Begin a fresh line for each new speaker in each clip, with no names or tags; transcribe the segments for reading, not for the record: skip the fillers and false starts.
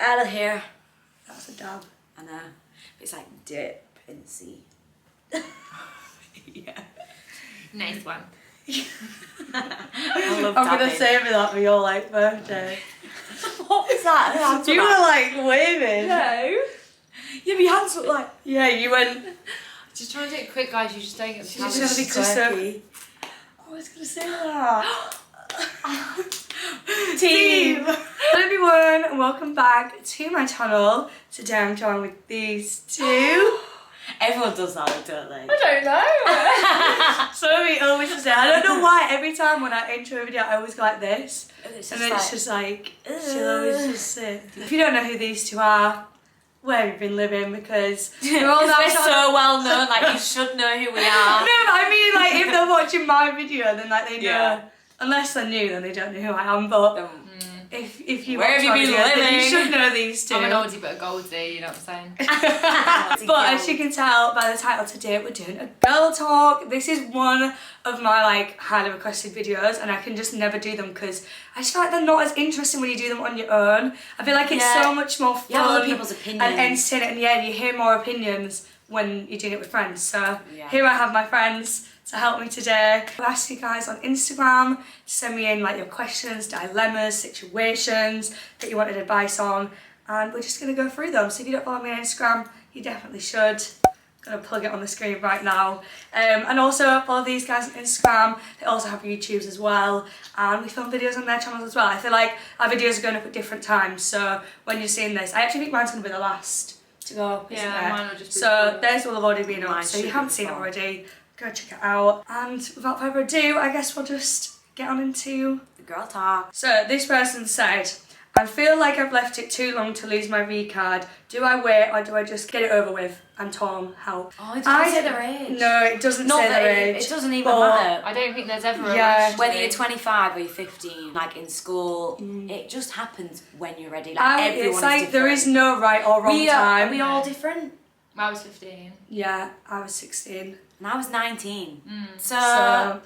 out of here.
That's a dab.
I know. It's like dip in the sea.
Yeah.
Nice one.
I love
I'm
dabbing.
gonna save that for your like birthday.
What was that?
You were like waving.
No. Yeah, my hands look like.
Yeah, you went.
Just trying to do it quick, guys. You just don't get the
You're
challenge.
just gonna be quirky. I was gonna say that. Team! Hello everyone and welcome back to my channel. Today I'm joined with these two.
Everyone does that, don't they?
I don't know.
Sorry, always just say. I don't know why every time when I intro a video I always go like this.
It's
And then it's just like, she'll always just sit. If you don't know who these two are, where have you been living? Because we're all
we're
now
so well known, like you should know who we are.
No, but I mean like if they're watching my video then like they know.
Yeah.
Unless they're new then they don't know who I am, but if you
Where
watch
have you
my
been
video, then you
living?
should know these two.
I'm an oldie but a goldie, you know what I'm saying?
But as you can tell by the title today, we're doing a girl talk. This is one of my like highly requested videos and I can just never do them because I just feel like they're not as interesting when you do them on your own. I feel like it's so much more fun
other people's opinions.
and entertaining, and yeah, you hear more opinions when you're doing it with friends. So here I have my friends to help me today. I've asked you guys on Instagram to send me in like your questions, dilemmas, situations that you wanted advice on, and we're just gonna go through them. So if you don't follow me on Instagram, you definitely should. I'm gonna plug it on the screen right now. And also follow these guys on Instagram. They also have YouTubes as well, and we film videos on their channels as well. I feel like our videos are going up at different times, so when you're seeing this, I actually think mine's gonna be the last to go.
Yeah, mine will just be
so theirs will have already been up,
Mine
so you
should
haven't
be
seen it
fun.
already. Go check it out. And without further ado, I guess we'll just get on into
The girl talk.
So this person said, I feel like I've left it too long to lose my V-card. Do I wait or do I just get it over with? And Tom, help.
Oh, it doesn't say their age.
No, it doesn't
Not
say
that
their age.
it doesn't even
but
matter.
I don't think there's ever a
Yeah.
rush.
Whether you're 25 or you're 15, like in school, it just happens when you're ready. Like everyone
it's like
is
there is no right or wrong time.
Are we all different?
I was 15.
Yeah, I was 16.
And I was 19. So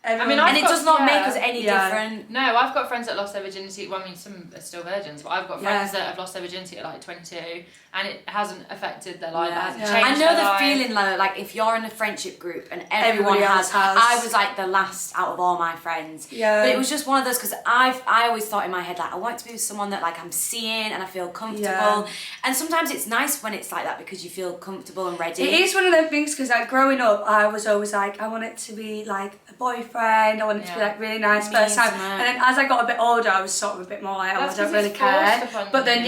everyone,
mean,
and it
got-
does not make
yeah.
us any
Yeah.
different.
No, I've got friends that lost their virginity. Well, I mean, some are still virgins, but I've got friends that have lost their virginity at like 22, and it hasn't affected their life. It hasn't
Yeah.
changed
I know
their
the
life.
feeling though, like if you're in a friendship group and everyone
Everybody else has.
I was like the last out of all my friends.
Yeah.
But it was just one of those because I always thought in my head like I want to be with someone that like I'm seeing and I feel comfortable.
Yeah.
And sometimes it's nice when it's like that because you feel comfortable and ready.
It is one of them things because like growing up, I was always like, I want it to be like a boyfriend. I want it to be like really nice
Me
first time.
too.
And then as I got a bit older, I was sort of a bit more like, oh, I
That's
don't
'cause
really
it's forced
care.
upon
But then
you.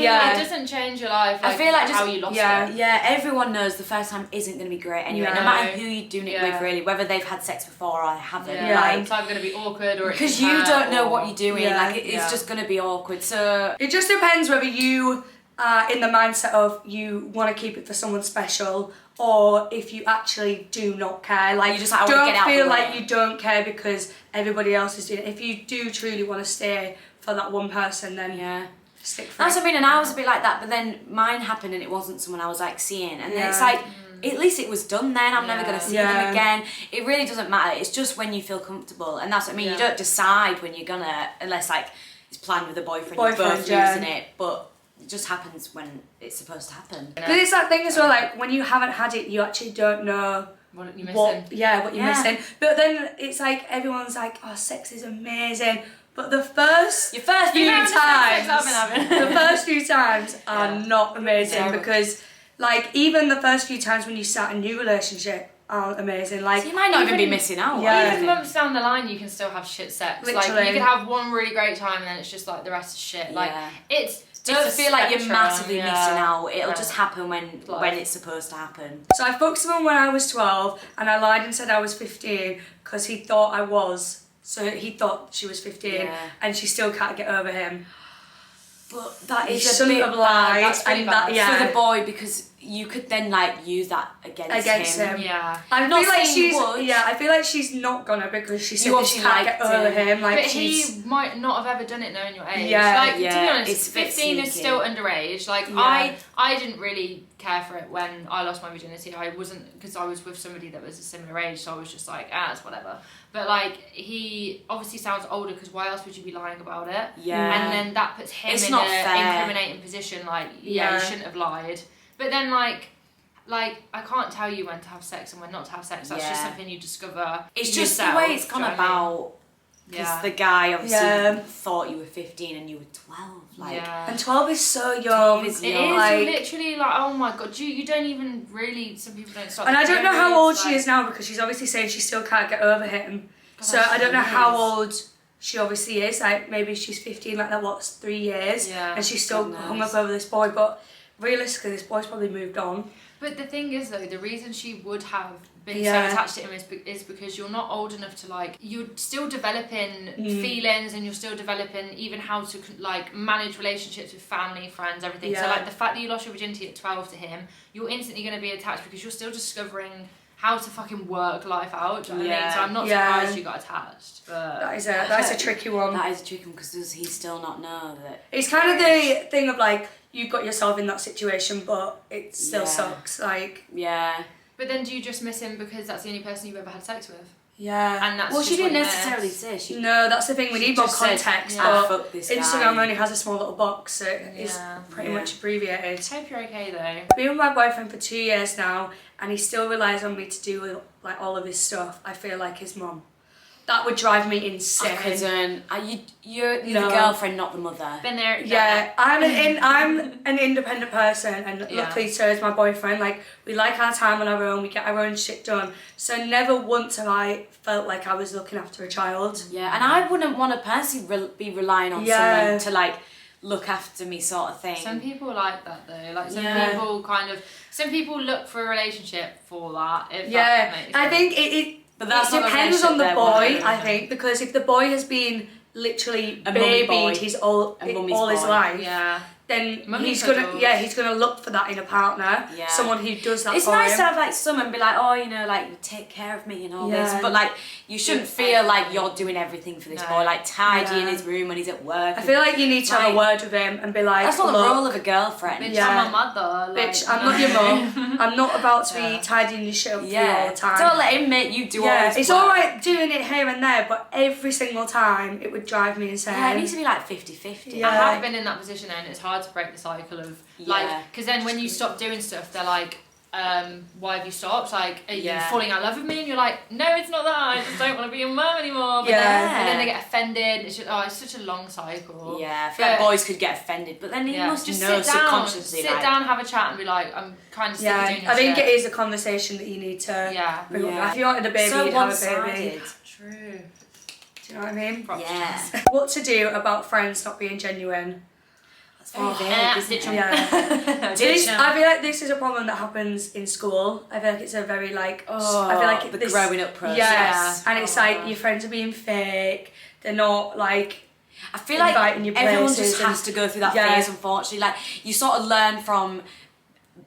yeah,
It doesn't change your life.
I feel like
how
just-
you lost
yeah.
it.
Yeah, everyone knows the first time isn't going to be great anyway, no
No.
matter who you're doing it
Yeah.
with really, whether they've had sex before or they haven't.
Yeah,
Yeah.
it's either going to be awkward or
Because you don't know what you're doing,
Yeah.
like it's just going to be awkward. So
It just depends whether you are in the mindset of you want to keep it for someone special or if you actually do not care. Like,
You just like, I wanna
don't
get out
feel
the
like
way.
you don't care because everybody else is doing it. If you do truly want to stay for that one person, then
yeah.
stick for
That's
it.
what I mean, and I was a bit like that, but then mine happened and it wasn't someone I was like seeing, and then
Yeah.
it's like, at least it was done then, I'm never going to see
Yeah.
them again. It really doesn't matter, it's just when you feel comfortable, and that's what I mean, you don't decide when you're gonna, unless like it's planned with a boyfriend you're both
yeah.
losing it, but it just happens when it's supposed to happen.
Because it's that thing as well, like when you haven't had it, you actually don't know
What are you missing?
what you're
Yeah.
missing. But then it's like everyone's like, oh, sex is amazing. But the first
Your first
few
few
Sex I've
times,
been having.
the first few times are not amazing
Yeah.
because, like, even the first few times when you start a new relationship aren't amazing. Like,
So you might not even be
even-
missing out.
Yeah.
Even months down the line, you can still have shit sex. Like
Literally.
you could have one really great time, and then it's just like the rest is shit. Like
Yeah.
it's
Don't
it's a
feel like you're
spectrum,
massively
yeah.
missing out. It'll
Yeah.
just happen when
Life.
it's supposed to happen.
so I fucked someone when I was 12 and I lied and said I was 15 because he thought I was. So he thought she was 15
Yeah.
and she still can't get over him.
But that
You
is a
shouldn't
bit
have lied.
That's really
and that,
bad.
yeah.
for the boy because you could then like use that against him.
Yeah.
I
Not
feel like
saying you
she's
would.
I feel like she's not gonna because she said
You
that she
obviously
can't get
liked
over
him.
him. Like
But
she's
he might not have ever done it knowing your age.
Yeah.
Like, to be
Yeah,
honest,
it's a bit
15 is
sneaky.
still underage. Like,
Yeah.
I didn't really care for it when I lost my virginity. I wasn't, because I was with somebody that was a similar age, so I was just like, it's whatever. But, like, he obviously sounds older, because why else would you be lying about it?
Yeah.
And then that puts him
It's
in
not
an
fair.
incriminating position, like,
Yeah.
you shouldn't have lied. But then, like, I can't tell you when to have sex and when not to have sex. That's just
Yeah.
something you discover.
It's just
yourself,
the way it's gone
do you know what I mean?
about. Because
Yeah.
the guy obviously
Yeah.
thought you were 15 and you were 12. Like,
Yeah.
and 12 is so young.
12 is
It
young.
is
Like,
literally like, oh my god, you don't even really, some people don't stop.
and I don't know how old she
like,
is now because she's obviously saying she still can't get over him.
God,
So
that's
I don't know how
years.
old she obviously is. Like maybe she's 15, like that. What's 3 years?
Yeah.
And she's still
Goodness.
hung up over this boy. But realistically, this boy's probably moved on.
But the thing is though, the reason she would have been
Yeah.
so attached to him is because you're not old enough to like, you're still developing feelings and you're still developing even how to like manage relationships with family, friends, everything. So
Yeah.
like the fact that you lost your virginity at 12 to him, you're instantly going to be attached because you're still discovering how to fucking work life out. Do you know what I mean? So I'm not
Yeah.
surprised you got attached. But
That's a tricky one.
That is a tricky one because does he still not know that?
It's kind of the thing of like you got yourself in that situation, but it still
Yeah.
sucks. Like
Yeah.
But then do you just miss him because that's the only person you've ever had sex with?
yeah.
And that's
Well,
just
she didn't
what you
necessarily
miss?
say. She
No, that's the thing. We
she
need more
just said,
context.
yeah,
But
fuck this
Instagram
guy.
only has a small little box, so it's
Yeah.
pretty
Yeah.
much abbreviated.
Hope you're okay though.
Been with my boyfriend for 2 years now, and he still relies on me to do like all of his stuff. I feel like his mum. That would drive me insane.
I couldn't. You're
No.
the girlfriend, not the mother.
Been there. done
Yeah,
that.
I'm an independent person, and
Yeah.
luckily so is my boyfriend. Like we like our time on our own, we get our own shit done. So never once have I felt like I was looking after a child.
Yeah, and I wouldn't want to personally be relying on
Yeah.
someone to like look after me, sort of thing.
Some people like that though. Like some
Yeah.
people kind of. Some people look for a relationship for that. If
Yeah,
that makes
I
sense.
think it
But that's
it
not a
depends on the
relationship
boy.
they're
I
wanting.
think because if the boy has been literally
A mummy boy.
babied his all
A mummy's
his
boy.
life,
Yeah.
then
Mummy
he's gonna
cuddles.
he's gonna look for that in a partner,
Yeah.
someone who does that
It's
for
nice
him.
to have like someone be like, oh, you know, like you take care of me and all
Yeah.
this, but like you shouldn't feel like you're doing everything for this
No.
boy, like tidying
Yeah.
his room when he's at work.
I feel like you need to have a
Like,
word with him and be like,
that's not the
look,
role of a girlfriend.
Bitch,
Yeah.
I'm a mother. Like,
bitch, I'm not your mum. I'm not about to
Yeah.
be tidying your shit up for you all
Yeah,
the time.
don't let him make you do all
yeah,
this
it's
work.
alright doing it here and there, but every single time it would drive me insane.
Yeah, it needs to be like 50-50.
Yeah.
I have been in that position and it's hard to break the cycle of like,
Yeah.
because then when you stop doing stuff, they're like, why have you stopped? Like, are you
Yeah.
falling out of love with me? And you're like, no, it's not that. I just don't want to be your mum anymore. But
Yeah.
then, and then they get offended. It's just, it's such a long cycle.
Yeah, I feel like
But-
boys could get offended, but then you
Yeah,
must
just
know
sit down,
subconsciously.
sit
like,
down, have a chat, and be like, I'm kind of sick
Yeah,
of doing your
I think
shit.
it is a conversation that you need to
Yeah,
bring
Yeah.
up. If you wanted a baby,
so
you'd have a
one-sided.
baby.
true.
Do you know what I mean?
Props.
Yeah,
What to do about friends not being genuine?
that's very vague, isn't
ditch
it?
'em.
Yeah.
Ditch 'em.
I feel like this is a problem that happens in school. I feel like it's a very like.
Oh,
I feel like
the
this,
growing up process.
Yes,
Yeah.
and it's
Oh,
like
God.
your friends are being fake. They're not like.
I feel like
Inviting you
everyone
places
just
and-
has to go through that
Yeah.
phase, unfortunately. Like, you sort of learn from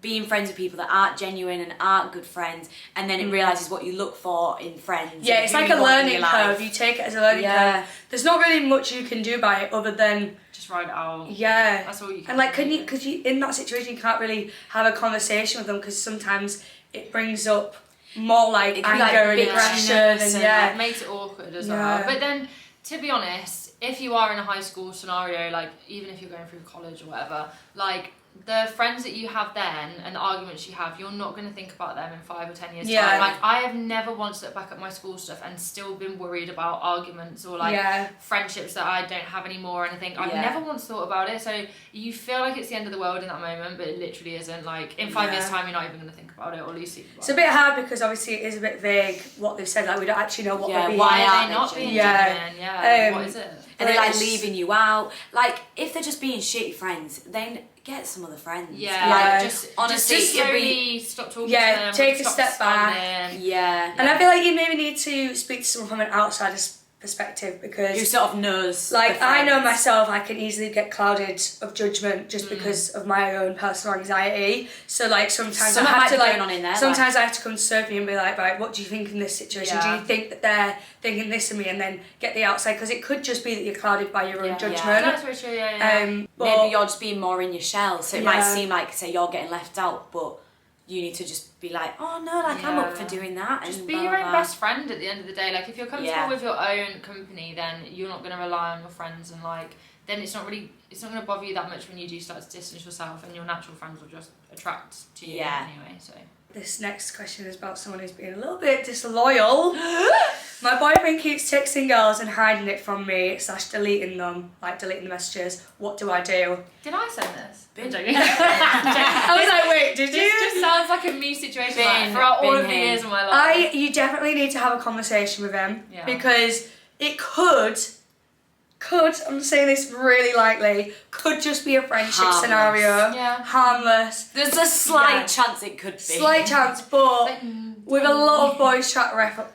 being friends with people that aren't genuine and aren't good friends, and then it realises what you look for in friends.
Yeah,
and
it's
who
like
you
a
want in
learning
your life.
curve. You take it as a learning
Yeah.
curve. There's not really much you can do by it other than
Just ride it out.
yeah.
That's all you can
And like,
do.
because you in that situation you can't really have a conversation with them because sometimes it brings up more like
It could be,
anger
like,
and aggression and
bitchiness and,
yeah.
It makes it awkward as
Yeah.
well. But then, to be honest, if you are in a high school scenario, like even if you're going through college or whatever, like the friends that you have then and the arguments you have, you're not going to think about them in 5 or 10 years
Yeah.
time. Like I have never once looked back at my school stuff and still been worried about arguments or like
Yeah.
friendships that I don't have anymore, and I think I've
Yeah.
never once thought about it. So you feel like it's the end of the world in that moment, but it literally isn't. Like in 5 years
Yeah.
time, you're not even going to think about it or lose sleep about
It's a bit hard because obviously it is a bit vague what they've said. Like we don't actually know what
Yeah,
they're being.
why
Why
are
are
they
they not
genuine?
being
Yeah.
genuine? Yeah. What is it?
And they're like
It's-
leaving you out. Like, if they're just being shitty friends, then get some other friends.
Yeah,
Yeah.
just
honestly,
just
it'd
slowly stop talking
Yeah,
to them.
take a
stop
step back.
responding.
Yeah.
And I feel like you maybe need to speak to someone from an outsider's perspective, because
who sort of knows.
like I know myself, I can easily get clouded of judgment just because of my own personal anxiety. So like sometimes I have to like sometimes I have to come to Sophie and be like, right, what do you think in this situation? Do you think that they're thinking this of me? And then get the outside, because it could just be that you're clouded by your own judgment.
That's very true.
But
maybe you're just being more in your shell, so it might seem like, say, you're getting left out, but you need to just be like, oh no, like I'm up for doing that.
Just
and
be
blah,
your
blah,
own
blah.
best friend at the end of the day. Like if you're comfortable with your own company, then you're not going to rely on your friends, and like then it's not going to bother you that much when you do start to distance yourself, and your natural friends will just attract to you anyway. So
this next question is about someone who's being a little bit disloyal. My boyfriend keeps texting girls and hiding it from me / deleting them, like deleting the messages. What do I do?
did I send this? I'm joking.
I was like, wait, did you?
This just sounds like a me situation. Like, throughout all of the years of my life.
You definitely need to have a conversation with him, because it could, I'm saying this really lightly, could just be a friendship scenario.
Yeah.
Harmless.
There's a slight chance it could be.
Slight chance, but with a lot of boys' track records.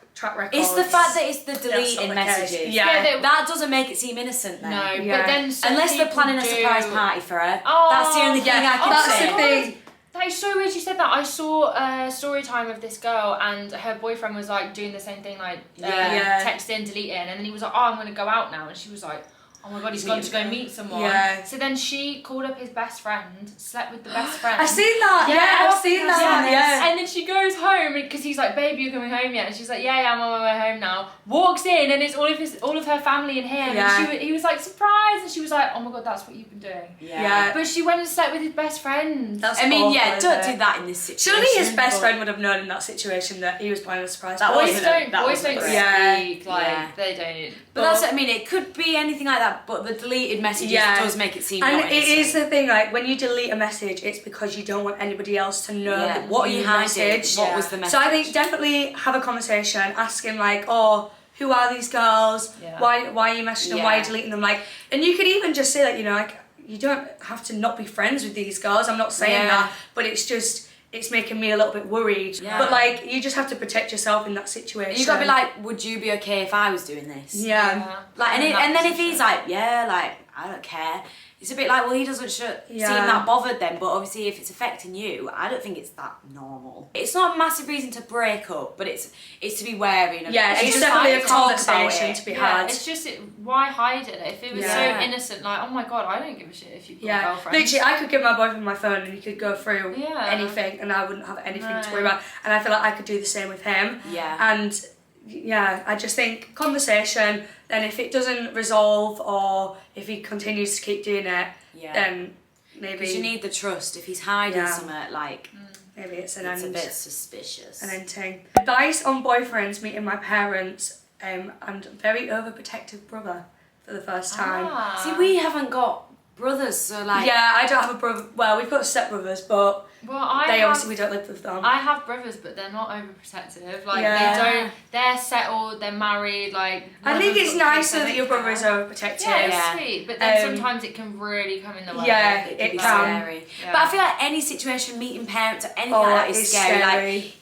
It's the fact that it's the deleting messages. That doesn't make it seem innocent then.
No, but then
unless they're planning a surprise party for her. That's the only thing I can say.
That's the thing.
That is so weird you said that. I saw a story time of this girl, and her boyfriend was like doing the same thing, like texting, deleting, and then he was like, oh, I'm going to go out now, and she was like, oh my god, he's gone to go meet someone. So then she called up his best friend, slept with the best friend.
I've seen that. I've seen that.
And then she goes home because he's like, babe, you coming home yet? And she's like, yeah, I'm on my way home now. Walks in, and it's all of her family and him. And he was like surprised, and she was like, oh my god, that's what you've been doing. But she went and slept with his best friend.
That's
don't do that in this situation.
Surely his best friend would have known in that situation that he was planning a surprise.
Boys don't speak, like they don't.
But that's what I mean. It could be anything like that. But the deleted messages does make it seem more innocent.
And it is the thing, like when you delete a message, it's because you don't want anybody else to know that
what
you
you hiding.
messaged.
What was the message?
So I think definitely have a conversation, ask him like, oh, who are these girls? Why are you messaging them? Why are you deleting them? Like, and you could even just say, like, you know, like you don't have to not be friends with these girls. I'm not saying that, but it's just. It's making me a little bit worried. But like, you just have to protect yourself in that situation.
You gotta be like, would you be okay if I was doing this?
Like,
and then if he's like, like, I don't care. It's a bit like, well, he doesn't seem that bothered then, but obviously if it's affecting you, I don't think it's that normal. It's not a massive reason to break up, but it's to be wary. Of
it's definitely a conversation to be had.
It's just, why hide it? If it was so innocent, like, oh my god, I don't give a shit if you've got a girlfriend.
Literally, I could give my boyfriend my phone and he could go through anything and I wouldn't have anything to worry about. And I feel like I could do the same with him. And I just think conversation, then if it doesn't resolve or if he continues to keep doing it, then maybe...
Because you need the trust. If he's hiding something, like...
Maybe it's a
bit suspicious.
An end thing. Advice on boyfriends meeting my parents and very overprotective brother for the first time.
See, we haven't got brothers, so like...
Yeah, I don't have a brother. Well, we've got stepbrothers, but obviously we don't live with them.
I have brothers, but they're not overprotective. Like they're settled, they're married. Like
I think it's nicer that your brother is overprotective.
Yeah, it's sweet, but then sometimes it can really come in the way.
Yeah, it can be
scary. But I feel like any situation, meeting parents or anything like that is scary.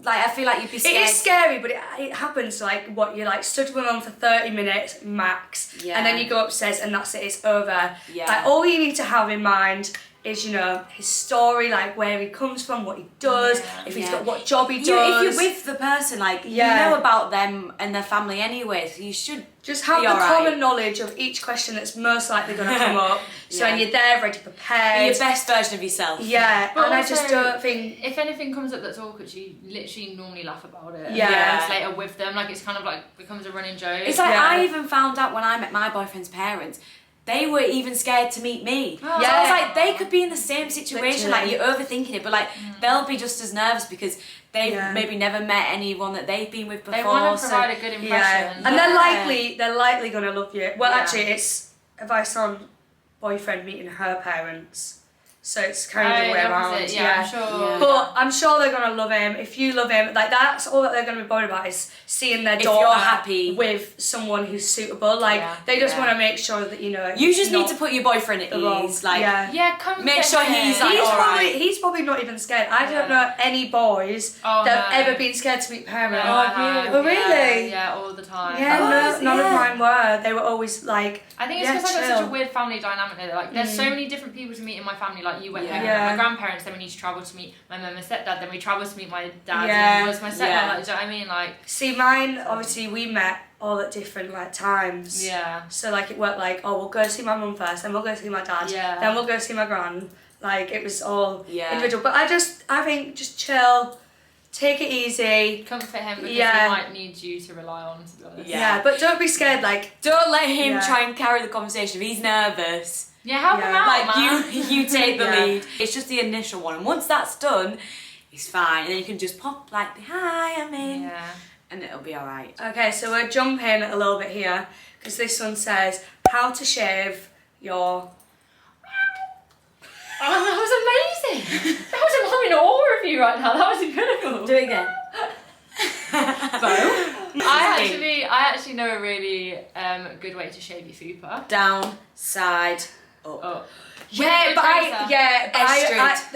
Like I feel like you'd be scared.
It is scary, but it happens like what you're like stood with them for 30 minutes max, and then you go upstairs and that's it. It's over. Like all you need to have in mind is, you know, his story, like where he comes from, what he does, if he's got what job he does.
If you're with the person, like you know about them and their family anyway, so you should
just have the common knowledge of each question that's most likely going to come up. So when you're there, ready, prepared.
Be your best version of yourself.
Yeah,
but
and
also,
I just don't think...
If anything comes up that's awkward, you literally normally laugh about it.
Yeah.
And later with them, like it's kind of like becomes a running joke.
It's like I even found out when I met my boyfriend's parents, they were even scared to meet me. So I was like, they could be in the same situation, like you're overthinking it, but like they'll be just as nervous because they've maybe never met anyone that they've been with before.
They want to provide a good impression.
And they're likely gonna love you. Well, actually, it's advice on boyfriend meeting her parents. So it's kind of the way around.
Yeah, I'm sure.
Yeah.
But I'm sure they're gonna love him. If you love him, like that's all that they're gonna be bothered about is seeing their daughter
you're happy
with someone who's suitable. Like they just want to make sure that you
just need to put your boyfriend at ease. Like
come
make sure he's like
he's probably not even scared. I don't know any boys that have ever been scared to meet parents.
No,
really?
Yeah, all the time.
Yeah, none of mine were. They were always like.
I think it's because I've got such a weird family dynamic there. Like, there's so many different people to meet in my family. Like, you went home with my grandparents, then we need to travel to meet my mum and stepdad, then we travel to meet my dad and was my stepdad. Like, do you know what I mean? Like,
see, mine obviously we met all at different like times.
Yeah.
So like it worked like, oh, we'll go see my mum first, then we'll go see my dad, then we'll go see my gran. Like it was all individual. But I think just chill. Take it easy.
Comfort him because he might need you to rely on, to be honest.
Yeah, but don't be scared. Like,
don't let him try and carry the conversation. If he's nervous,
help him out,
like
man.
you take the lead. It's just the initial one, and once that's done, he's fine. And then you can just pop like, "Hi, I'm in," and it'll be all right.
Okay, so we're jumping a little bit here because this one says how to shave your.
Oh, that was amazing! I'm in awe of you right now. That was incredible.
Do it again.
I actually know a really good way to shave your fupa.
Down, side, up.
Yeah, but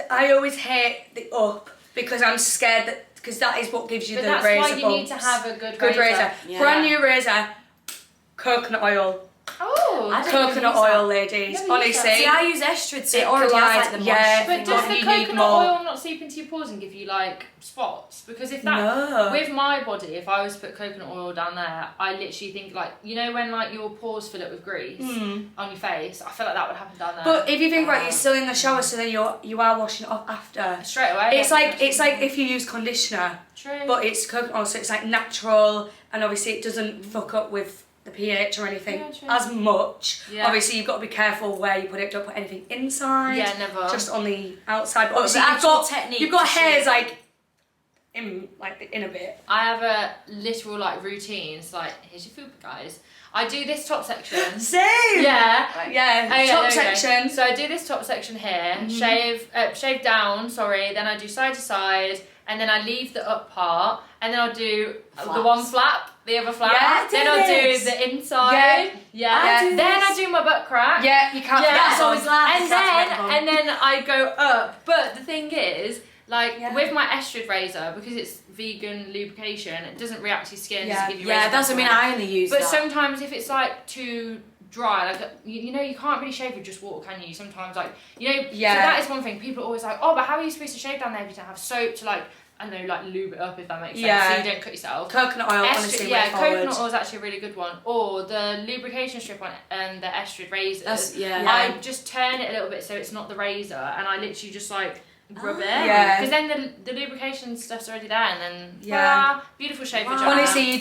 I always hate the up because I'm scared that because that is what gives you the razor
That's why you
bumps.
need to have a good
razor.
Yeah.
Brand new razor, coconut oil.
Oh,
coconut oil, ladies. Honestly,
see, I use Estrid, so it already has like the moisture.
But does the coconut oil not seep into your pores and give you like spots? Because if that with my body, if I was to put coconut oil down there, I literally think like when like your pores fill up with grease on your face, I feel like that would happen down there.
But if you think you're still in the shower, so then you are washing it off after
straight away.
It's like if you use conditioner, but it's coconut oil, so it's like natural, and obviously it doesn't fuck up with the pH or anything as much. Obviously you've got to be careful where you put it. Don't put anything inside.
Yeah, never.
Just on the outside. But obviously you've got hairs like in a bit.
I have a literal like routine. It's like, here's your fupa, guys. I do this top section.
Same.
Yeah.
Top section.
So I do this top section here. Shave down. Sorry. Then I do side to side. And then I leave the up part, and then I'll do the one flap, the other flap. Then I'll do the inside. Then I do my butt crack.
Yeah, you can't.
That's always last.
And then I go up. But the thing is, like with my Estrid razor, because it's vegan lubrication, it doesn't react to your skin. It doesn't give you razor
that's what I mean. I only use
But sometimes if it's like too dry, like you can't really shave with just water, can you? Sometimes so that is one thing. People are always like, oh, but how are you supposed to shave down there if you don't have soap to like, I don't know, like lube it up, if that makes sense, so you don't cut yourself.
Coconut oil, honestly,
coconut oil is actually a really good one. Or the lubrication strip on the Estrid razors. I just turn it a little bit so it's not the razor, and I literally just like rub it. Because then the lubrication stuff's already there, and then beautiful shave for Joanna.
Honestly,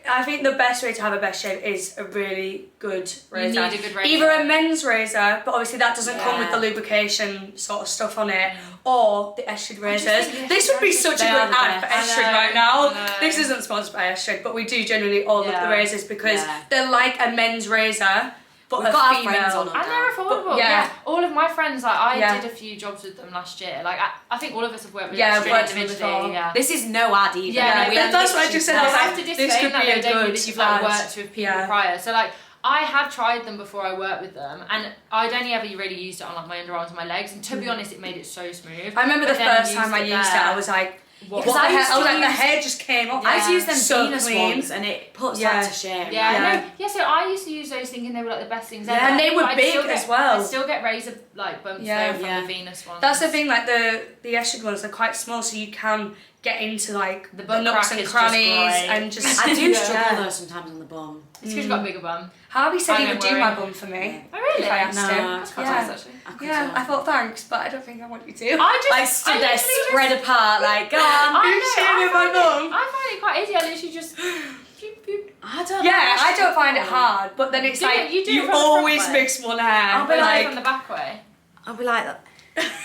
I think the best way to have a best shave is a really good razor.
You need a good razor.
Either a men's razor, but obviously that doesn't come with the lubrication sort of stuff on it, or the Estrid razors. This would be such a good ad for Estrid right now. This isn't sponsored by Estrid, but we do generally all love the razors because they're like a men's razor. But we've got
female.
Friends on
and they're affordable. All of my friends, like I did a few jobs with them last year. Like I think all of us have worked with them individually.
This is no ad either.
That's what I just said.
I have to disclaim that that you've like worked with people prior. So like I have tried them before I worked with them, and I'd only ever really used it on like my underarms and my legs. And to be honest, it made it so smooth.
I remember the first time I used it, I was like. Because I was like, the hair just came off.
I used them Venus ones, and it puts that to shame.
So I used to use those thinking they were like the best things ever.
And they were big as well.
I still get razor like bumps though from the Venus ones.
That's the thing, like the Estrid ones are quite small, so you can get into like the nooks and crannies and just.
I do struggle though sometimes on the bum.
It's because you've got a bigger bum.
Harvey said he would do my bum for me.
Oh really?
If I asked him.
That's quite nice actually.
I thought thanks, but I don't think I want you to.
I stood there spread apart like, go on.
I find it quite easy. I literally just.
I don't find it hard, but then it's like you always mix one hair.
I'll be like from the back way.
I'll be like that.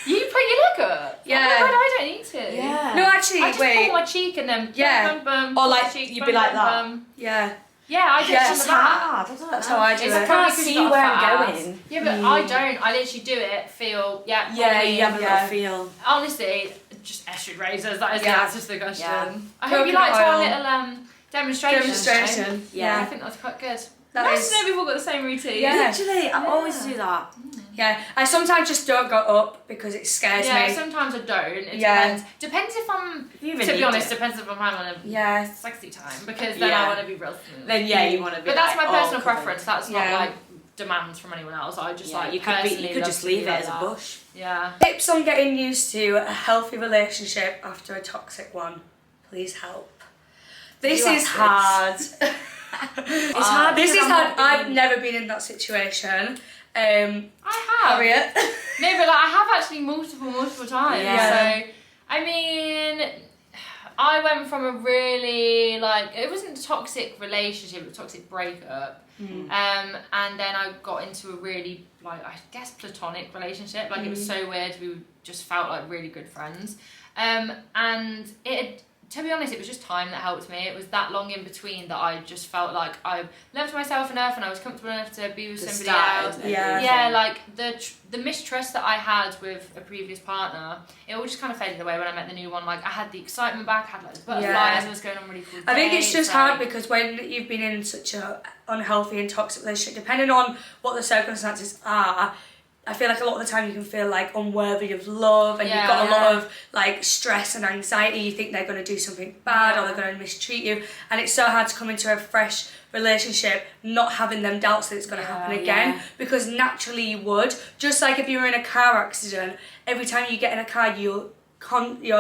You put your leg up?
Yeah.
Oh my God, I don't need to.
Yeah. No, actually,
I just pull my cheek and then bum, bum,
or like, you'd be like that.
Yeah.
Yeah, I do it on
It's
the back.
hard. I don't know.
That's how I do
It's
it.
I
probably
can't
'cause
see
you've got a
where I'm
fat ass.
going.
Yeah, but I don't. I literally do it, feel,
Yeah,
body,
you have a little feel.
Honestly, just estrogen razors, that is the answer to the question.
Yeah.
I hope you liked
Coconut
our
oil.
little demonstration.
Demonstration.
Yeah, I
Yeah.
think that's quite good.
That
Nice
is-
to know we've all got the same routine.
Yeah.
Literally, I always do that.
Yeah, I sometimes just don't go up because it scares
Yeah,
me.
sometimes I don't. It
Yeah.
depends. Depends if I'm,
You even
to be
need
honest,
it.
depends if I'm having a
Yeah.
sexy time, because then
Yeah.
I want to be real smooth.
Then yeah, you want to be.
But that's
like,
my personal
all covered.
preference. That's not
Yeah.
like demands from anyone else. I just
Yeah,
like
you could
personally love
just
to be
leave it
like
as a
that.
bush.
Yeah.
Tips on getting used to a healthy relationship after a toxic one. Please help. This
You
is
asked
hard.
It's hard.
This is
because I'm
hard.
not
I've
being-
never been in that situation.
I have.
Harriet.
No, but like, I have actually multiple times.
Yeah.
So, I mean, I went from a really, like, it wasn't a toxic relationship, it was a toxic breakup. And then I got into a really, like, I guess platonic relationship. Like, it was so weird. We just felt like really good friends. And it, to be honest, it was just time that helped me. It was that long in between that I just felt like I loved myself enough and I was comfortable enough to be with somebody else. Yeah, like the mistrust that I had with a previous partner, it all just kind of faded away when I met the new one. Like, I had the excitement back, I had like the butterflies, I was going on really cool dates.
I think it's just hard
like-
because when you've been in such a unhealthy and toxic relationship, depending on what the circumstances are, I feel like a lot of the time you can feel like unworthy of love, and you've got a lot of like stress and anxiety. You think they're going to do something bad or they're going to mistreat you, and it's so hard to come into a fresh relationship not having them doubts that it's going to happen again, because naturally you would. Just like if you were in a car accident, every time you get in a car you're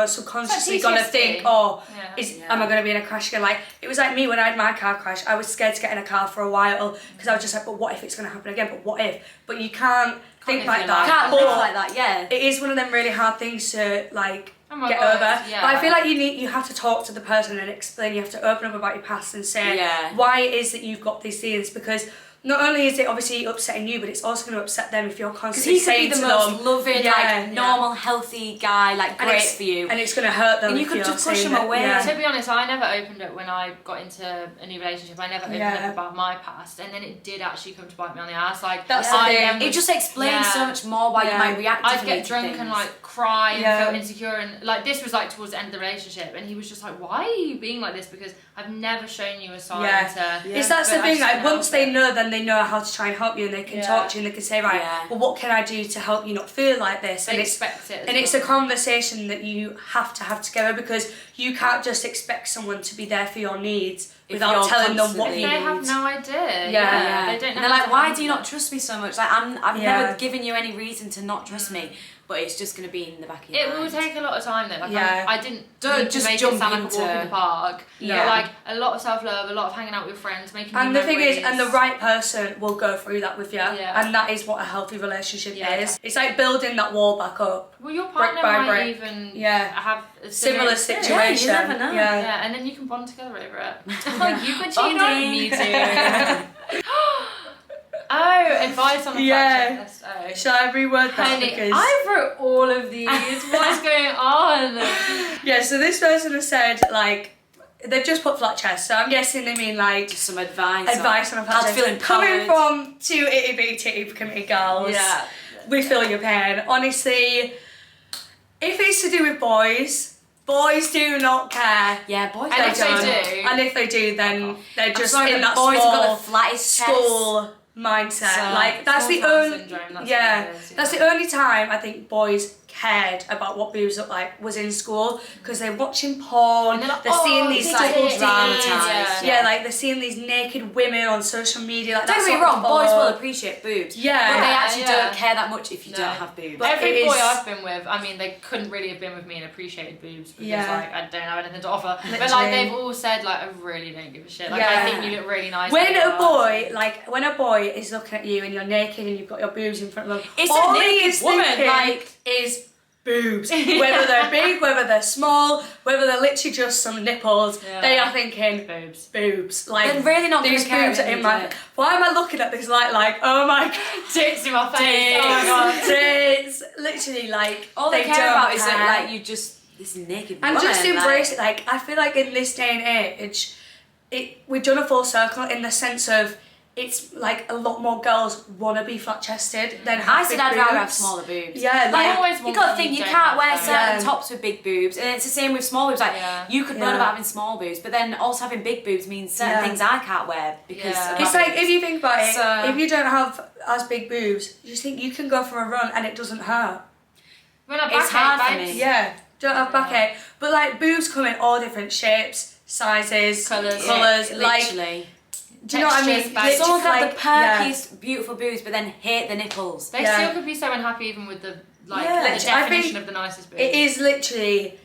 subconsciously
It's
going
like
to think,
PTSD.
oh,
Yeah.
am I going to be in a crash again? Like, it was like me when I had my car crash. I was scared to get in a car for a while because I was just like, but what if it's going to happen again? But what if? But you can't think
live
like
your
that.
life.
Can't
But
live like that. Yeah.
it is one of them really hard things to like
Oh my
get
God,
over.
yeah.
But I feel like you have to talk to the person and explain. You have to open up about your past and say
Yeah.
why it is that you've got these feelings, because not only is it obviously upsetting you, but it's also going to upset them if you're
Because
constantly
he could
saying
be the
to
most
them,
loving, like normal, healthy guy, like
and
great
it's-
for you.
and it's going to hurt them.
And you
if
could
you're
just push
saying
them
it.
away.
Yeah.
To be honest, I never opened up when I got into a new relationship. I never opened up about my past, and then it did actually come to bite me on the ass. Like,
That's the
I
thing.
then
It
was-
just explains so much more why you might react
I'd
differently
get
to
drunk
things.
and like cry and
Yeah.
feel insecure, and like this was like towards the end of the relationship, and he was just like, "Why are you being like this? Because I've never shown you a sign to."
It's that's
but
the
I
thing.
just
Like,
couldn't
once
help
they
it.
know, then they know how to try and help you, and they can talk to you, and they can say, right, well, what can I do to help you not feel like this?
They
And
expect it.
and it's a conversation that you have to have together, because you can't just expect someone to be there for your needs
If
without
you're
telling them what
constantly-
you
They
need.
have no idea.
Yeah.
They don't know.
And they're
how
like,
to
why
handle
do you
it.
not trust me so much? Like, I've
Yeah.
never given you any reason to not trust me, but it's just going to be in the back of your
It
mind.
will take a lot of time though. Like,
Yeah.
I didn't
Don't
need to
just
make
jump
it sound like a walk in
into-
the park.
Yeah.
But like a lot of self-love, a lot of hanging out with friends, making
And
new
the thing is, and the
memories.
right person will go through that with you,
Yeah.
and that is what a healthy relationship
Yeah.
is. It's like building that wall back up.
Well, your
brick
partner
by
might
brick.
even
Yeah.
have a
Similar
experience.
situation.
Yeah, you never know.
Yeah.
Yeah, and then you can bond together over it. You could cheat on
Bonding.
me too. Oh, advice on a
Yeah.
fraction. Oh.
Shall I reword that?
Honey,
Because
I wrote all of these. What's going on?
yeah, so this person has said like they've just put flat chest, so I'm guessing they mean like
Just some advice.
advice on a flat
how to
chest.
feel empowered.
Coming from two itty bitty titty committed girls.
Yeah.
We feel your pain. Honestly, if it's to do with boys do not care.
Yeah, boys
And
don't.
if they do-
And if they do, then they're
I'm
just
sorry,
in
but
that
boys
small
have got the flattest chests.
school mindset.
So,
like that's the
small town
only
syndrome, that's
yeah,
what it is,
that's
yeah.
the only time I think boys cared about what boobs look like was in school, because they're watching porn,
And they're like,
they're seeing
"Oh,
these
they
like
did it."
dramatized.
yeah, like they're seeing these naked women on social media. Like
Don't
that's
get me
what
wrong,
they
boys
follow.
will appreciate boobs.
Yeah.
But they
Yeah,
actually
yeah.
don't care that much if you
No.
don't have boobs.
But
Every
it
boy
is-
I've been with, I mean, they couldn't really have been with me and appreciated boobs because
Yeah.
like I don't have anything to offer. But
Literally.
like they've all said like I really don't give a shit. Like
Yeah.
I think you look really nice.
When
like you
a
are.
boy, like when a boy is looking at you and you're naked and you've got your boobs in front of them,
It's a
all
naked
he is
woman,
thinking
like-
is boobs. Whether they're big, whether they're small, whether they're literally just some nipples,
Yeah.
they are thinking
boobs.
boobs. Like
They're really not
these
gonna care
boobs
at
are
the
in
end
my.
of the day.
Why am I looking at this like oh my god,
Tits in my face. Oh my god.
tits, literally like
All they care
don't
about is
care.
that like you just this naked
and
woman.
just
like-
embrace it. Like I feel like in this day and age, we've done a full circle in the sense of it's like a lot more girls want to be flat-chested than have
I said
big
I'd rather
boobs.
have smaller boobs.
Yeah,
like
always
you
want
got to
what
think
you
you
don't
can't
have,
wear
though.
certain tops with big boobs, and it's the same with small boobs. Like you could moan about having small boobs, but then also having big boobs means certain things I can't wear because of my
it's like
boobs.
if you think about it,
So-
if you don't have as big boobs, you just think you can go for a run and it doesn't hurt.
When I
It's hard for
babes.
me.
Yeah, don't have backache, but like boobs come in all different shapes, sizes,
Colours.
like.
Literally.
Do you know what I mean?
Textures,
Some have
Like,
the perkiest, beautiful boobs, but then hate the nipples.
They still could be so unhappy even with the the
I
definition
think
of the nicest boobs.
It is literally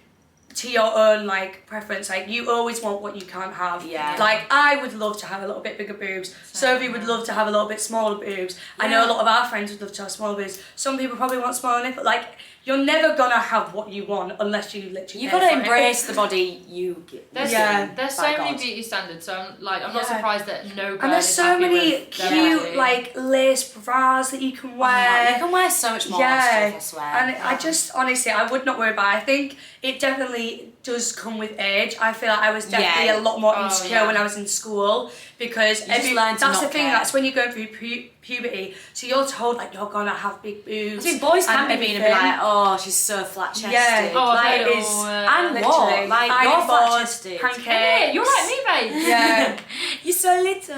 to your own like preference. Like you always want what you can't have.
Yeah.
Like I would love to have a little bit bigger boobs. Sophie would love to have a little bit smaller boobs. I know a lot of our friends would love to have smaller boobs. Some people probably want smaller nipples. Like you're never gonna have what you want unless you literally.
You've got to embrace the body you get.
There's so many beauty standards, so I'm not surprised that no girl
And there's
is
so
happy
many
with their
cute
body.
like lace bras that you can wear.
You can wear so much more stuff, I swear.
And I just honestly, I would not worry about it. I think it definitely does come with age. I feel like I was definitely a lot more insecure when I was in school because
just learn to
that's the
not
thing.
care.
That's when you go through puberty. So you're told like you're gonna have big boobs.
I think boys can
and
be mean and be
everything.
like, oh, she's so flat chested.
Yeah,
like
it is.
And
Literally.
what? Like
Iron
you're flat
board,
chested.
pancake.
Hey, you're like me, babe.
Yeah,
You're so little.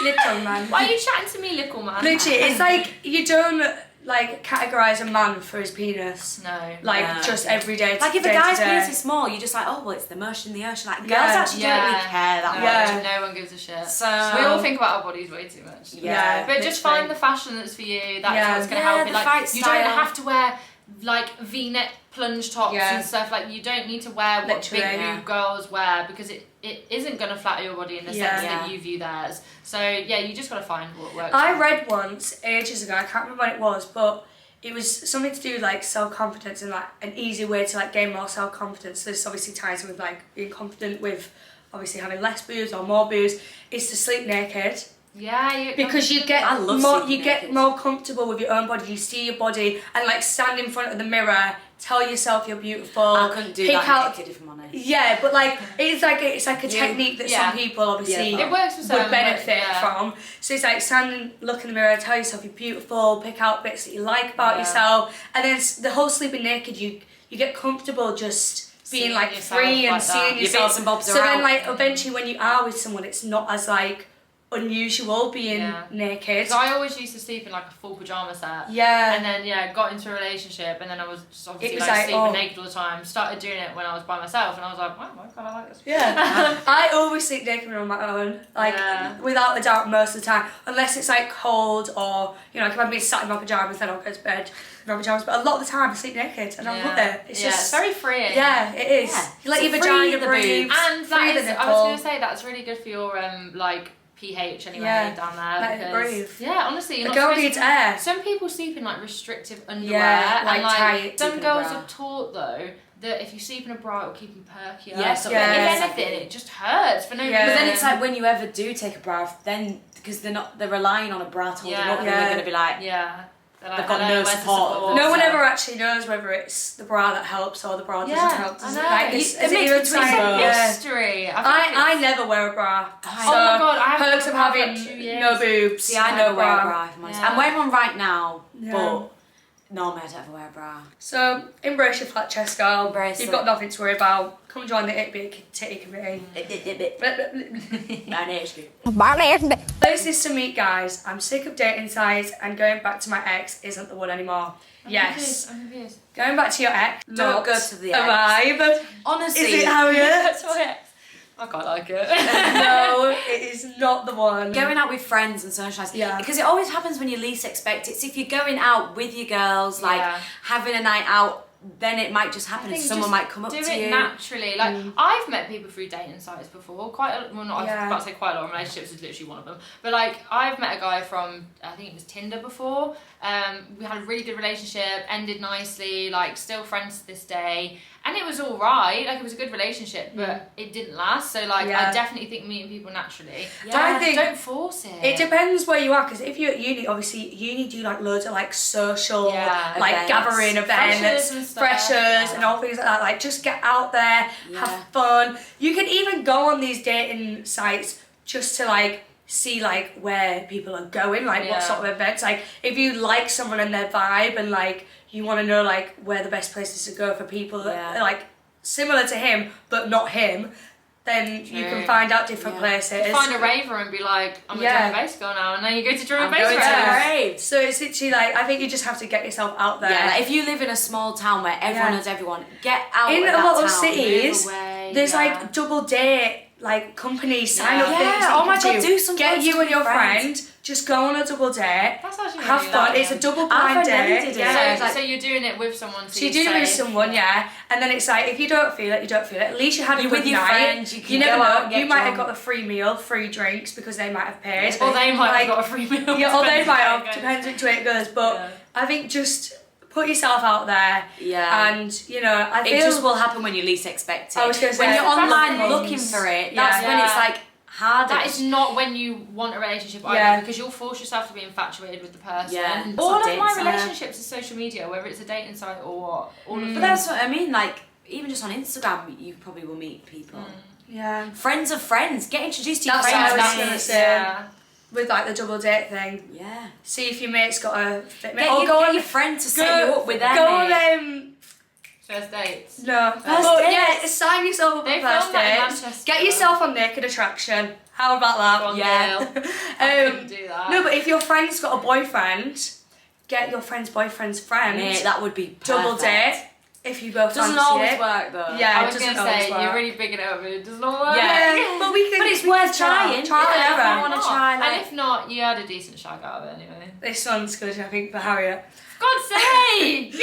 little man.
Why are you chatting to me, little man?
Literally, it's like you don't like categorize a man for his penis.
No.
Like just every day.
Like if a
day to
guy's
day.
penis is small, you're just like, oh well, it's the motion in the ocean. Like girls
Yeah.
actually don't really care that much.
No one gives a shit.
So
We all think about our bodies way too much.
Yeah,
But just
literally.
find the fashion that's for you. That's
Yeah.
what's going to
Yeah,
help
the
you. Like
fight
you
style.
don't have to wear like V-neck plunge tops
Yeah.
and stuff. Like you don't need to wear what
Literally,
big
yeah.
boob girls wear because it isn't going to flatter your body in the sense that you view theirs. So yeah, you just got to find what works.
I
for you.
read once ages ago. I can't remember what it was, but it was something to do with like self-confidence and like an easy way to like gain more self-confidence. This obviously ties in with like being confident with obviously having less boobs or more boobs. Is to sleep naked.
Yeah,
Because you get
I love
more,
sleeping
you get
naked.
more comfortable with your own body. You see your body and like stand in front of the mirror, tell yourself you're beautiful.
I couldn't do that naked if I'm honest.
Yeah, but like it's like a technique that some people obviously
it works for some,
would benefit
but,
from. So it's like stand and look in the mirror, tell yourself you're beautiful, pick out bits that you like about yourself, and then the whole sleeping naked, you get comfortable just being
Seeing
like
yourself
free and
like that.
seeing
Your
yourself.
bits and bobs
so
are
then
out.
like eventually when you are with someone, it's not as like unusual being naked.
Because I always used to sleep in like a full pyjama set.
Yeah.
And then got into a relationship and then I was just obviously
It was
like
like,
sleeping
oh.
naked all the time. Started doing it when I was by myself and I was like, wow, my God, I like this.
Yeah. I always sleep naked on my own, like without a doubt most of the time, unless it's like cold or if I've been sat in my pyjamas then I'll go to bed in my pyjamas. But a lot of the time I sleep naked and I love it. It's just
it's very freeing.
Yeah, it is.
Yeah.
You let
So
your
free
vagina
the
breathe.
boobs.
And that
free the
is, I
nipple.
was going to say that's really good for your like pH anyway down there.
Let it
because,
breathe.
Yeah, honestly, you're
A
not
girl
supposed
needs
to,
air.
Some people sleep in like restrictive underwear,
Yeah, like
and like
tight,
some
deep in a
girls
bra.
are taught though that if you sleep in a bra, it'll keep them perkier.
Yes,
so
yes.
if anything, it just hurts for no
Yeah.
reason.
But then it's like when you ever do take a bra off, then because they're relying on a bra to hold them up, and they're going to be like,
They're like,
they've got
"Hello,
no
where's the
support.
No one
So-
ever actually knows whether it's the bra that helps or the bra doesn't help. Does
I
it?
know.
Like,
You-
is
it
it
makes
even
between
time?
some
Yeah.
mystery.
I never wear a bra.
Oh my God, I haven't
perks of
worn a bra for
having
like 2 years.
no boobs.
See, I
no
never wear a bra. If I'm honest.
Yeah.
I'm wearing one right now,
Yeah.
but normally I don't ever wear a bra.
So embrace your flat chest, girl.
Embrace
You've
it.
got nothing to worry about. Come join the It Big Titty Committee. Places to meet guys. I'm sick of dating sites and going back to my ex isn't the one anymore. Yes.
I'm confused.
Going back to your ex.
Don't
not
go to the
a
ex.
vibe.
Honestly,
Is it Harriet?
That's why I quite like it.
No, it is not the one.
going out with friends and socialising.
Yeah.
Because it always happens when you least expect it. So if you're going out with your girls, like having a night out, then it might just happen and someone might come up to
do it
you.
naturally. Like I've met people through dating sites before. I was about to say quite a lot of relationships is literally one of them. But like I've met a guy from I think it was Tinder before. We had a really good relationship, ended nicely, like still friends to this day. And it was all right, like it was a good relationship, but it didn't last. So like, I definitely think meeting people naturally.
I think
don't force it.
It depends where you are, because if you're at uni, obviously uni do like loads of like social, like
events.
gathering events, freshers and all things like that. Like just get out there, have fun. You can even go on these dating sites just to like see like where people are going, like what sort of events. Like if you like someone and their vibe and like you want to know like where the best places to go for people that are like similar to him but not him, then you can find out different places.
You find a raver and be like, I'm a drum and bass girl now, and then you go to drum and bass
rave.
So it's literally like, I think you just have to get yourself out there.
Yeah, like if you live in a small town where everyone knows everyone, get out
in
of
a
that
lot of
town.
cities, there's like double date like companies, sign up things.
Oh my god, do some
get you and your friend. Just go on a double date.
That's actually
have
really
fun.
nice.
It's a double blind date.
So you're doing it with someone.
So you're doing it with someone, and then it's like if you don't feel it, you don't feel it. At least you had a good
with your
night.
friends.
You never know. You might have got a free meal, free drinks because they might have paid.
Or they might have got a free meal.
Yeah, or they might have. Depends which way it goes. But I think just put yourself out there.
Yeah.
And you know, I feel
it just will happen when you least expect it.
I was gonna say,
when you're online
things.
looking for it, that's when it's like harder.
That is not when you want a relationship either, because you'll force yourself to be infatuated with the person.
Yeah.
All of my relationships are social media, whether it's a dating site or what. All of them.
But that's what I mean, like, even just on Instagram, you probably will meet people.
Yeah.
Friends of friends. Get introduced to your
That's
friends.
what I was gonna say. With like the double date thing.
Yeah.
See if your mate's got a fit mate.
Get your friend to set you up with their mate.
First dates.
No.
First dates.
Yeah, sign yourself up for first dates. Get yourself on Naked Attraction. How about that?
I couldn't do that.
No, but if your friend's got a boyfriend, get your friend's boyfriend's friend.
Mate, that would be perfect.
Double date. If you both
doesn't
fancy
always
it.
work though.
Yeah,
I was going to say, you're really bigging it up, but it doesn't always work.
Yeah, but we can.
But it's worth trying.
Try
if
it.
you want to try, like,
And if not, you had a decent shag out of it anyway.
This one's good, I think, for Harriet.
God's sake!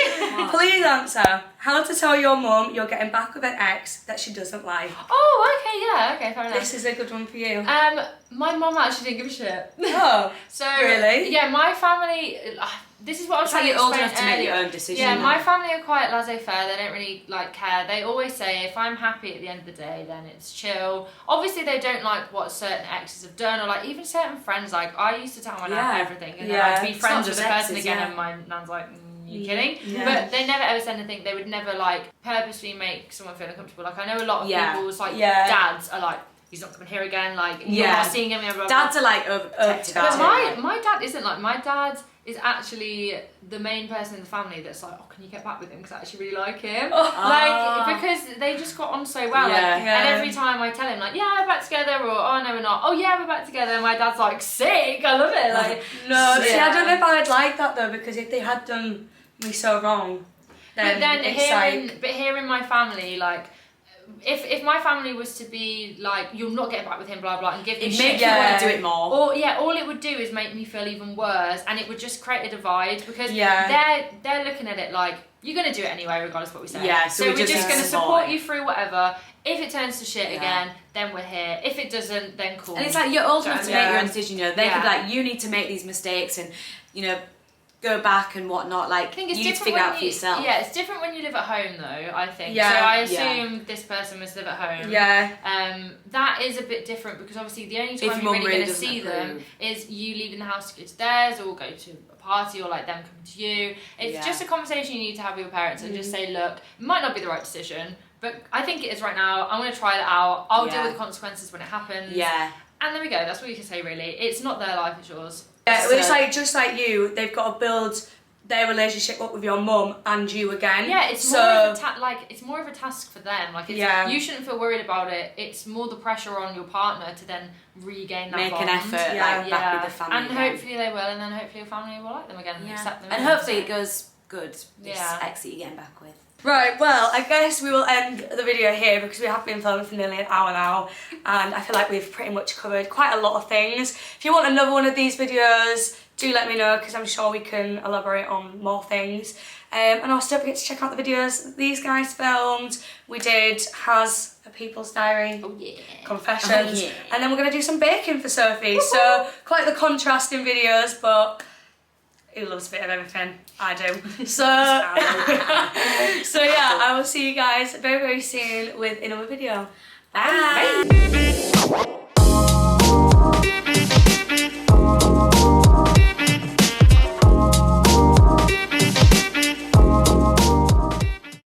Please answer. How to tell your mum you're getting back with an ex that she doesn't like.
Oh, okay, fair enough.
This is a good one for you.
My mum actually didn't give a shit.
Oh,
so
really?
Yeah, my family. This is what I was trying to explain
old enough to make your own decision.
Yeah, my family are quite laissez-faire. They don't really like care. They always say if I'm happy at the end of the day, then it's chill. Obviously, they don't like what certain exes have done, or like even certain friends. Like I used to tell my nan everything, and then I'd be friends with the person again, and my nan's like, you kidding? Yeah. But they never ever said anything. They would never like purposely make someone feel uncomfortable. Like I know a lot of people's like dads are like, he's not coming here again. Like you're not seeing him. Blah, blah, blah.
Dads are like overprotective.
But my dad isn't like. My dad is actually the main person in the family that's like, oh, can you get back with him because I actually really like him. Like because they just got on so well. And every time I tell him like, yeah, we're back together, or oh no we're not. Oh yeah, we're back together. And my dad's like, sick. I love it. Like
see, I don't know if I'd like that though, because if they had done me so wrong, then hearing my family like. If my family was to be like, you're not getting back with him, blah blah, and give me shit,
make you want to do it more.
Or all it would do is make me feel even worse, and it would just create a divide because they're looking at it like you're gonna do it anyway, regardless of what we say.
Yeah,
so we're just gonna support you through whatever. If it turns to shit again, then we're here. If it doesn't, then cool.
And it's like you're old enough to make your own decision. You know, they could be like, you need to make these mistakes, and you know. Go back and whatnot, like you need to figure out for yourself.
Yeah, it's different when you live at home though, I think. Yeah, so I assume this person must live at home.
Yeah.
That is a bit different because obviously the only time you're really going to see them is you leaving the house to go to theirs or go to a party or like them coming to you. It's just a conversation you need to have with your parents and just say, look, it might not be the right decision, but I think it is right now. I'm going to try it out. I'll deal with the consequences when it happens. Yeah. And there we go. That's what you can say really. It's not their life, it's yours.
Yeah, well, it's like just like you, they've got to build their relationship up with your mum and you again.
Yeah, it's more of it's more of a task for them. Like you shouldn't feel worried about it. It's more the pressure on your partner to then regain that bond.
An effort, back with the family.
And hopefully they will, and then hopefully your family will like them again and accept them.
And hopefully it goes good. This ex that you're getting back with.
Right, well, I guess we will end the video here because we have been filming for nearly an hour now and I feel like we've pretty much covered quite a lot of things. If you want another one of these videos, do let me know because I'm sure we can elaborate on more things. And also don't forget to check out the videos these guys filmed. We did Has a People's Diary, Confessions, and then we're going to do some baking for Sophie. So quite the contrasting videos, but who loves a bit of everything. I do. So, so yeah, I will see you guys very, very soon with another video. Bye. Bye.